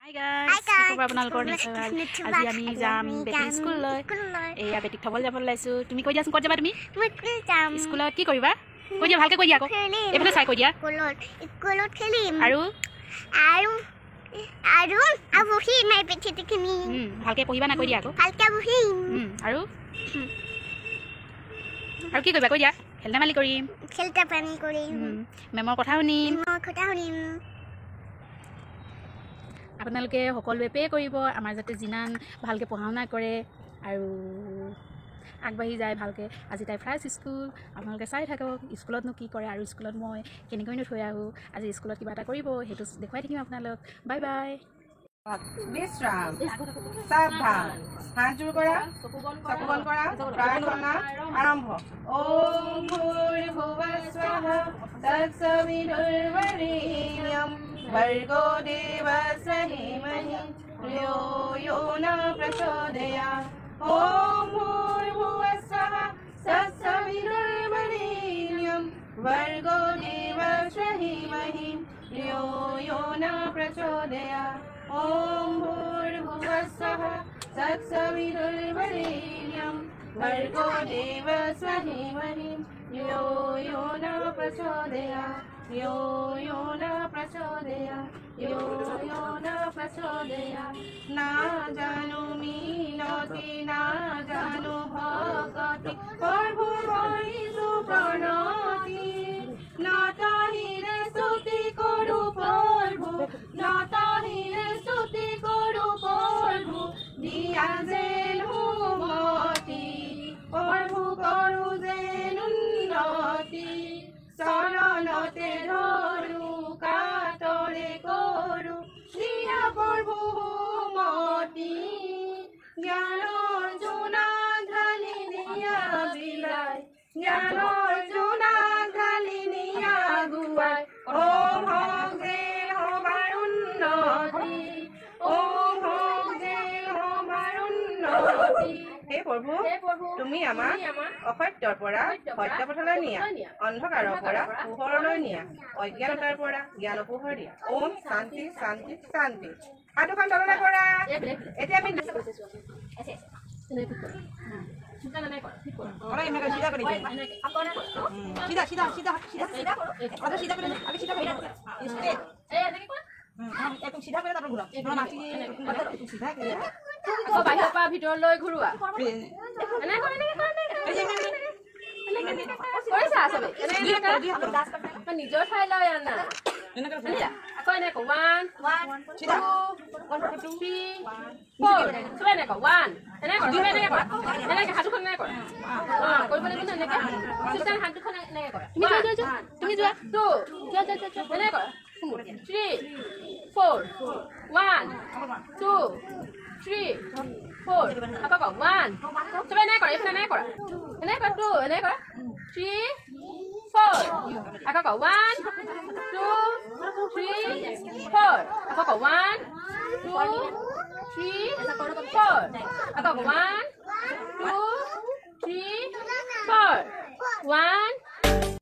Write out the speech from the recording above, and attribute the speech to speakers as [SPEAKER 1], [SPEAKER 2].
[SPEAKER 1] Hi guys, খবৰ আপোনালোকৰ নিশ্চয় ভাল। আজি আমি যাম বেটি স্কুললৈ। এয়া বেটিক থবলৈ যাব লাইছো। তুমি কৈ দিয়াচোন ক'ত যাবা তুমি? স্কুলত কি কৰিবা? কৈ দিয়া ভালকৈ কৈ দিয়া আকৌ। এইফালে চাই কৈ দিয়া।
[SPEAKER 2] স্কুলত খেলিম।
[SPEAKER 1] আৰু
[SPEAKER 2] বহি মাই বেটিতে খেলিম।
[SPEAKER 1] ভালকৈ পঢ়িবা না কৈ দিয়া আকৌ।
[SPEAKER 2] ভালকৈ বহিম।
[SPEAKER 1] আৰু কি কৰিবা কৈ দিয়া? খেল ধেমালি কৰিম। মেমৰ কথা শুনিম। আপোনালোকে সকলোৱে পে' কৰিব আমাৰ যাতে যিমান ভালকৈ পঢ়া শুনা কৰে আৰু আগবাঢ়ি যায় ভালকৈ। আজি তাই ফাৰ্ষ্ট স্কুল, আপোনালোকে চাই থাকক স্কুলতনো কি কৰে আৰু স্কুলত মই কেনেকৈনো থৈ আহোঁ। আজি স্কুলত কিবা এটা কৰিব, সেইটো দেখুৱাই থাকিম আপোনালোক। Bye bye.
[SPEAKER 3] বিশ্ৰাম, সাৱধান, হাত জোৰ কৰা, চকু বন্ধ কৰা, প্ৰাৰ্থনা আৰম্ভ। ওম ভূৰ্ভুৱঃ স্বাহা তৎসবিতুৰ্বৰেণ্যং ভৰ্গো দেৱস্য ধীমহি ধিয়ো यो न प्रचोदयात्। ओम भूर्भुवः स्वः तत्सवितुर्वरेण्यं भर्गो देवस्य धीमहि धियो यो न प्रचोदयात्। ओम भूर्भुवः स्वः तत्सवितुर्वरेण्यं भर्गो देवस्य धीमहि धियो यो न प्रचोदयात्। यो न प्रचोदयात्, यो न प्रचोदयात्। ना जानो मिनति ना जानो भगति प्रभु हरिषु प्रणति। ना ताहिरे स्तुति करो प्रभु, ना ताहिरे स्तुति करो प्रभु। दिया जेन मति प्रभु करो जेन उन्नति। शरणते धरू कातरे करू দিয়া প্রভু মতি। জ্ঞানৰ জোনা ঢালি নিয়া বিলাই, জ্ঞানৰ জোনা ঢালি নিয়া গুৱাই। ওম হওক যে সবাৰ উন্নতি, ওম হওক যে সবাৰ উন্নতি। হে প্ৰভু, তুমি আমাক অসত্যৰ পৰা সত্য পথলৈ নিয়া, অন্ধকাৰৰ পৰা পোহৰলৈ নিয়া, অজ্ঞানতাৰ পৰা জ্ঞান পোহৰ দিয়া। ওম শান্তি শান্তি শান্তি। হাতখন তললৈ কৰা। এতিয়া আমি
[SPEAKER 1] বাহিৰৰ পৰা ভিতৰলৈ ঘূৰোৱা। নিজৰ ঠাই লৈ আনা। আকৌ এনেকৈ 1 2 3 4 চবে এনেকৈ 1 এনেকৈ চবে এনেকৈ কৰা। এনেকৈ হাতখন এনেকৈ কৰা। কৰিব লাগিব ন এনেকৈ। চিষ্টাৰ হাতখন এনেকৈ কৰা। তুমি যোৱা 2 এনেকৈ কৰা। 3 4 1 2 3 4 আকৌ 1 চবে এনেকৈ কৰা। এইফালে এনেকৈ কৰা। এনেকৈ 2 এনেকৈ কৰা। 3 4 আকৌ 1 2 3 4 আকৌ 1 2 3 4 আকৌ 1 2 3 4 1